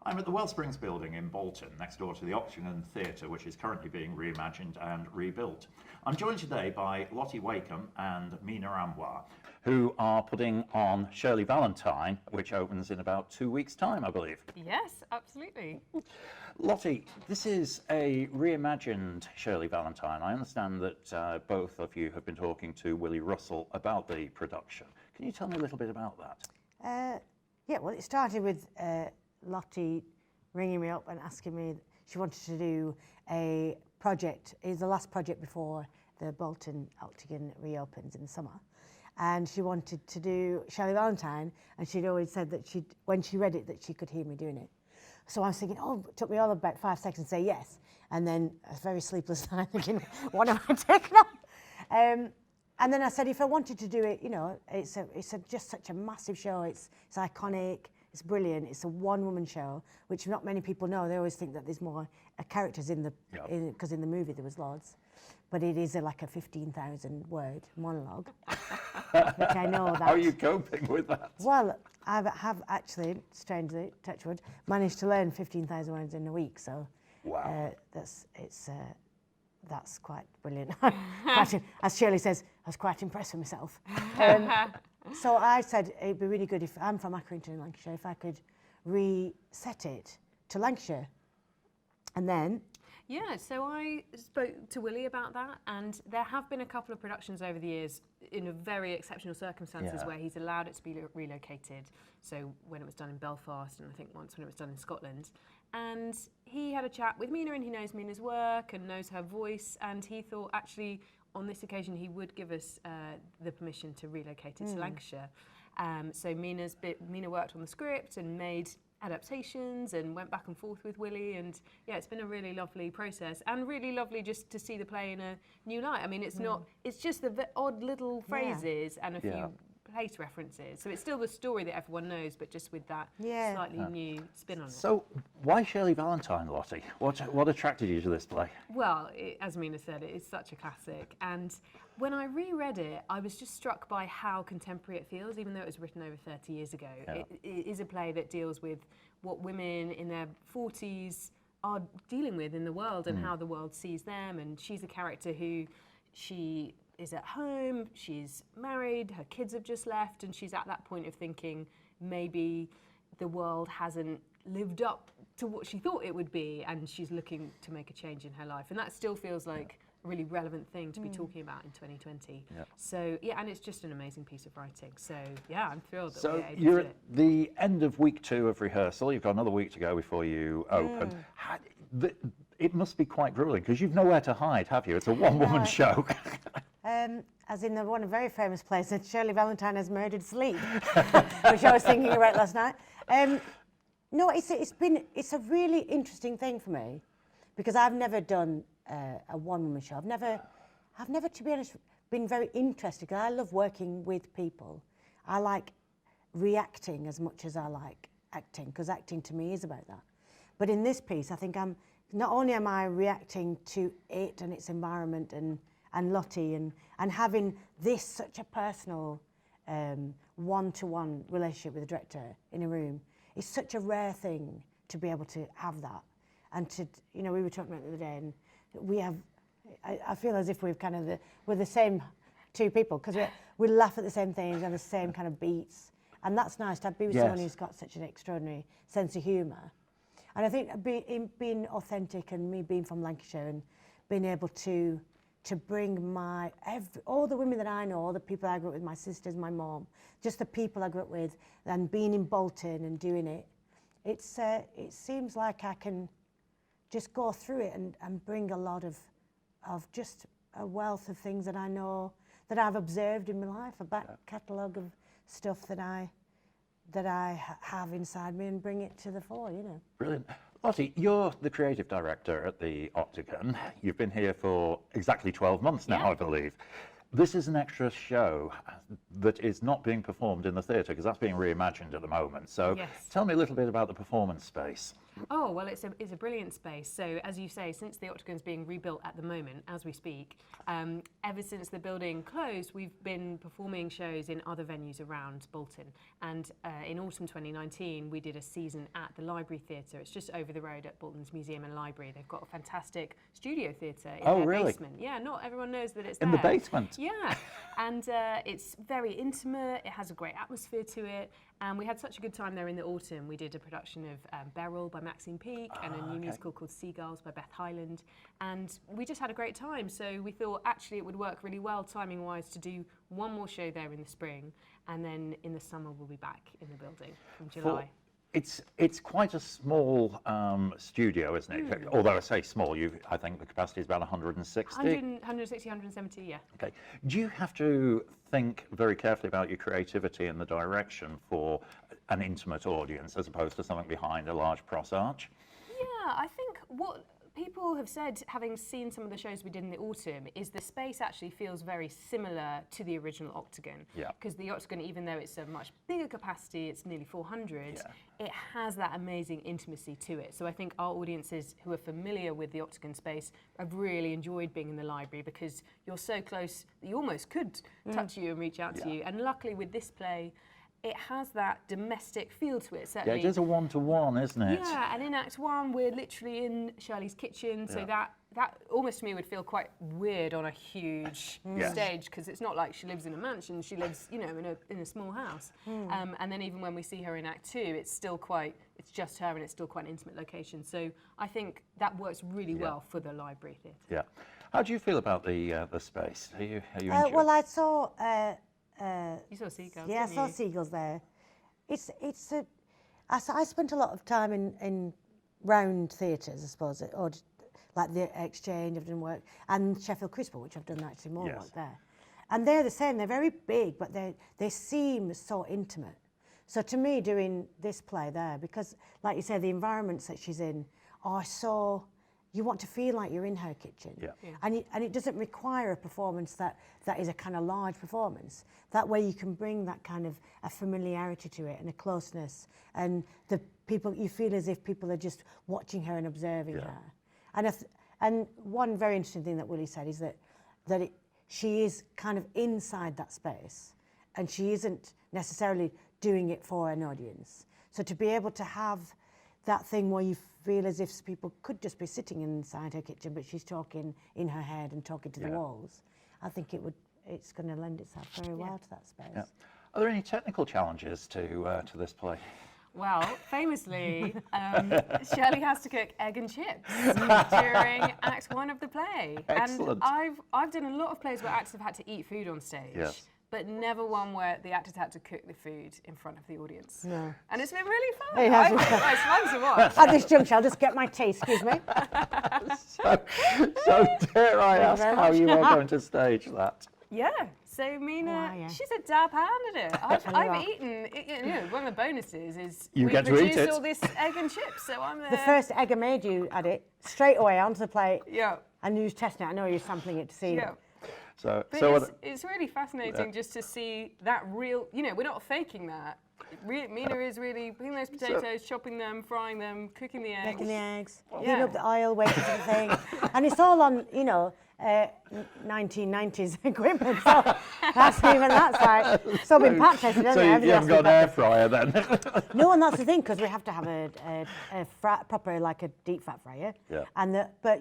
I'm at the Wellsprings building in Bolton, next door to the Octagon Theatre, which is currently being reimagined and rebuilt. I'm joined today by Lottie Wakeham and Mina Anwar, who are putting on Shirley Valentine, which opens in about 2 weeks' time, I believe. Yes, absolutely. Lottie, this is a reimagined Shirley Valentine. I understand that both of you have been talking to Willy Russel about the production. Can you tell me a little bit about that? Yeah, well, it started with Lottie ringing me up and asking me, she wanted to do a project. It was the last project before the Bolton Octagon reopens in the summer. And she wanted to do Shirley Valentine, and she'd always said that when she read it, that she could hear me doing it. So I was thinking, oh, it took me all about 5 seconds to say yes. And then a very sleepless night thinking, what am I taking on? And then I said, if I wanted to do it, you know, it's just such a massive show. It's iconic, it's brilliant. It's a one-woman show, which not many people know. They always think that there's more characters in the, because in the movie there was lots. But it is like a 15,000 word monologue, which I know that. How are you coping with that? Well, I have actually, strangely, touch wood, managed to learn 15,000 words in a week. So wow. That's quite brilliant. As Shirley says, I was quite impressed with myself. So I said it'd be really good if I'm from Accrington in Lancashire, if I could reset it to Lancashire. And then yeah, so I spoke to Willy about that, and there have been a couple of productions over the years in a very exceptional circumstances where he's allowed it to be relocated. So when it was done in Belfast, and I think once when it was done in Scotland. And he had a chat with Mina, and he knows Mina's work and knows her voice, and he thought actually on this occasion he would give us the permission to relocate it to Lancashire. So Mina worked on the script and made adaptations and went back and forth with Willy, and yeah, it's been a really lovely process and really lovely just to see the play in a new light. I mean, it's not, it's just the odd little phrases and a few place references, so it's still the story that everyone knows, but just with that slightly new spin on it. So why Shirley Valentine, Lottie? What attracted you to this play? Well, as Mina said, it is such a classic, and when I reread it, I was just struck by how contemporary it feels, even though it was written over 30 years ago. It is a play that deals with what women in their 40s are dealing with in the world and how the world sees them, and she's a character who she is at home, she's married, her kids have just left, and she's at that point of thinking maybe the world hasn't lived up to what she thought it would be, and she's looking to make a change in her life. And that still feels like a really relevant thing to be talking about in 2020. So yeah, and it's just an amazing piece of writing. So yeah, I'm thrilled that we're able to do it. At the end of week 2 of rehearsal, you've got another week to go before you open. It must be quite grueling, because you've nowhere to hide, have you? It's a one-woman show. As in the one very famous place that Shirley Valentine has murdered sleep, which I was thinking about last night. No, it's a really interesting thing for me, because I've never done a one-woman show. I've never, to be honest, been very interested, because I love working with people. I like reacting as much as I like acting, because acting to me is about that. But in this piece, I think not only am I reacting to it and its environment and Lottie and having this such a personal one-to-one relationship with the director in a room, it's such a rare thing to be able to have that. And to, you know, we were talking about it the other day, and we have, I feel as if we're the same two people, because we laugh at the same things, have the same kind of beats. And that's nice to be with someone who's got such an extraordinary sense of humour. And I think being authentic, and me being from Lancashire, and being able to bring all the women that I know, all the people I grew up with, my sisters, my mom, just the people I grew up with, and being in Bolton and doing it, it seems like I can just go through it and bring a lot of just a wealth of things that I know, that I've observed in my life, a back catalogue of stuff that I have inside me, and bring it to the fore, you know. Brilliant. Lottie, you're the creative director at the Octagon. You've been here for exactly 12 months now, I believe. This is an extra show that is not being performed in the theatre, because that's being reimagined at the moment. So tell me a little bit about the performance space. Oh, well, it's a brilliant space. So, as you say, since the Octagon's being rebuilt at the moment, as we speak, ever since the building closed, we've been performing shows in other venues around Bolton. And in autumn 2019, we did a season at the Library Theatre. It's just over the road at Bolton's Museum and Library. They've got a fantastic studio theatre in their really? basement. Yeah, not everyone knows that it's In there. the basement? Yeah, and it's very intimate. It has a great atmosphere to it. And we had such a good time there in the autumn. We did a production of Beryl by Maxine Peake and a new musical called Seagulls by Beth Hyland. And we just had a great time. So we thought actually it would work really well timing-wise to do one more show there in the spring. And then in the summer we'll be back in the building from July. It's quite a small studio, isn't it? Although I say small, I think the capacity is about 160. 160, 170, yeah. Okay. Do you have to think very carefully about your creativity and the direction for an intimate audience as opposed to something behind a large cross arch? Yeah, I think what people have said, having seen some of the shows we did in the autumn, is the space actually feels very similar to the original Octagon. Yeah. Because the Octagon, even though it's a much bigger capacity, it's nearly 400, it has that amazing intimacy to it. So I think our audiences who are familiar with the Octagon space have really enjoyed being in the library because you're so close that you almost could touch you and reach out to you. And luckily with this play, it has that domestic feel to it, certainly. Yeah, it is a one-to-one, isn't it? Yeah, and in Act 1, we're literally in Shirley's kitchen, so that almost to me would feel quite weird on a huge stage, because it's not like she lives in a mansion, she lives, you know, in a small house. And then even when we see her in Act 2, it's still it's just her and it's still quite an intimate location. So I think that works really well for the library theatre. Yeah. How do you feel about the space? Are you enjoying well, I saw... you saw Seagulls, yeah, I didn't saw you? Seagulls there. I spent a lot of time in round theatres, I suppose, or like the Exchange, I've done work, and Sheffield Crispo, which I've done actually more work there. And they're the same, they're very big, but they seem so intimate. So to me, doing this play there, because like you say, the environments that she's in are so... You want to feel like you're in her kitchen. And it doesn't require a performance that is a kind of large performance. That way you can bring that kind of a familiarity to it and a closeness. And you feel as if people are just watching her and observing her. And one very interesting thing that Willy said is that she is kind of inside that space and she isn't necessarily doing it for an audience. So to be able to have that thing where you feel as if people could just be sitting inside her kitchen, but she's talking in her head and talking to the walls. I think it's going to lend itself very well to that space. Yeah. Are there any technical challenges to this play? Well, famously, Shirley has to cook egg and chips during Act 1 of the play. Excellent. And I've done a lot of plays where actors have had to eat food on stage. Yes. But never one where the actors had to cook the food in front of the audience. No. And it's been really fun. It has been It's fun to watch. At this juncture, I'll just get my tea, excuse me. So dare I ask how you are going to stage that? Yeah. So Mina, yeah. she's a dab hand at it. Definitely I've rock. eaten. You know, one of the bonuses is You we get to eat produce it. all this egg and chips. So I'm there. The first egg I made, you had it straight away onto the plate. Yeah. And you was testing it. I know you were sampling it to see. Yeah. So But it's really fascinating just to see that real, you know, we're not faking that. Mina is really picking those potatoes, chopping them, frying them, cooking the eggs. Making the eggs, Yeah. heating up the oil, waiting for the thing. And it's all on, 1990s equipment. So that's like, so been pat tested, So isn't it? you haven't got an air fryer then? No, and that's the thing, because we have to have a proper, like a deep fat fryer. Yeah. But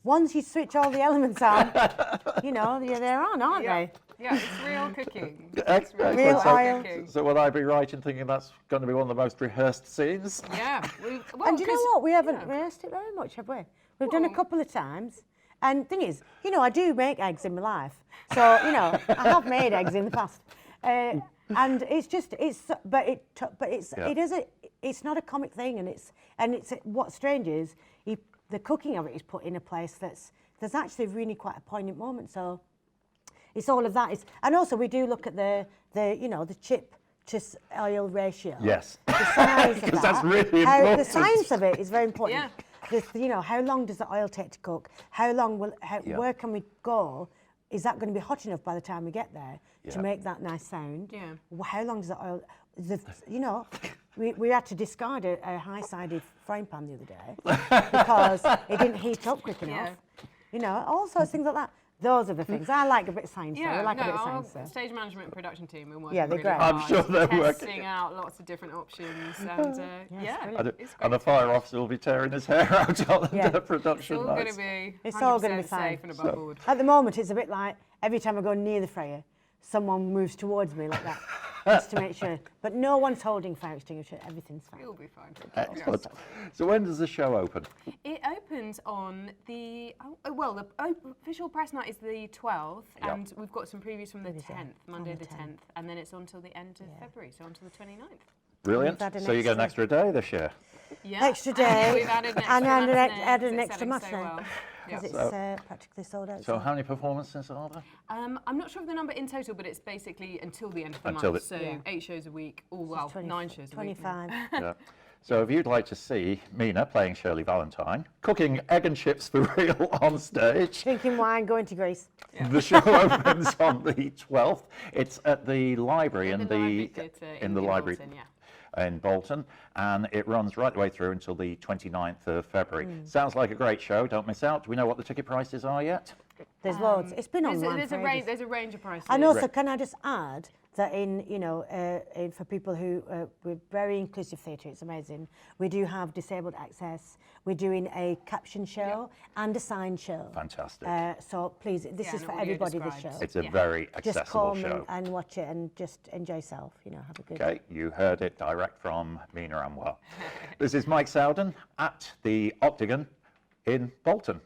once you switch all the elements on, they're on, aren't they? Yeah, it's real cooking. Excellent. Real So- oil. So would I be right in thinking that's going to be one of the most rehearsed scenes? Yeah. And do you know what? We haven't rehearsed it very much, have we? We've done a Well- couple of times. And thing is, I do make eggs in my life. So, I have made eggs in the past. And it's not a comic thing. And what's strange is the cooking of it is put in a place there's actually really quite a poignant moment. So it's all of that. And also we do look at the chip to oil ratio. Yes. The size of Because that. that's really The important. science of it is very important. Yeah. How long does the oil take to cook? Where can we go? Is that going to be hot enough by the time we get there to make that nice sound? Yeah. How long does the oil? we had to discard a high-sided frying pan the other day because it didn't heat up quick enough. You know, all sorts of things like that. Those are the things. I like a bit of science, though. I like a bit of science, our though. stage management and production team are working Yeah, they're really great. hard, I'm sure they're working. testing out lots of different options, and it's And the great. fire officer will be tearing his hair out on Yeah. the It's production all going nights. to be It's all gonna be 100% fine. safe and above board. At the moment, it's a bit like every time I go near the fryer, someone moves towards me like that, just to make sure. But no one's holding fire extinguisher. Everything's fine. You'll be fine. Excellent. So when does the show open? It opens on the official press night is the 12th, Yep. and we've got some previews from the 10th, Monday on the the 10th, and then it's on till the end of February, so until the 29th. Brilliant. We've had an So you get an extra day this year. Yeah. Extra day. We've added an extra And added matinee, added an it's extra selling so matinee. well. Because Yeah. it's practically sold out. So how many performances are there? I'm not sure of the number in total, but it's basically until the end of the Until month. the- So Yeah. 8 shows a week, 9 shows a week. 25. Yeah. So if you'd like to see Mina playing Shirley Valentine, cooking egg and chips for real on stage, Drinking wine, going to Greece. the show opens on the 12th. It's at the library In in the Library the Theatre in the library Bolton, yeah. in Bolton, and it runs right the way through until the 29th of February. Sounds like a great show. Don't miss out. Do we know what the ticket prices are yet? There's loads. It's been There's, online there's, for a range, ages. there's a range of prices. And also, Right. can I just add that for people who, we're very inclusive theatre, it's amazing. We do have disabled access. We're doing a caption show and a sign show. Fantastic. So please, this Yeah, is and for audio everybody, this described. show. It's a Yeah. very Just accessible come show. and watch it and just enjoy yourself, have a good Okay, you heard it direct from Mina Anwar. This is Mike Sowden at the Octagon in Bolton.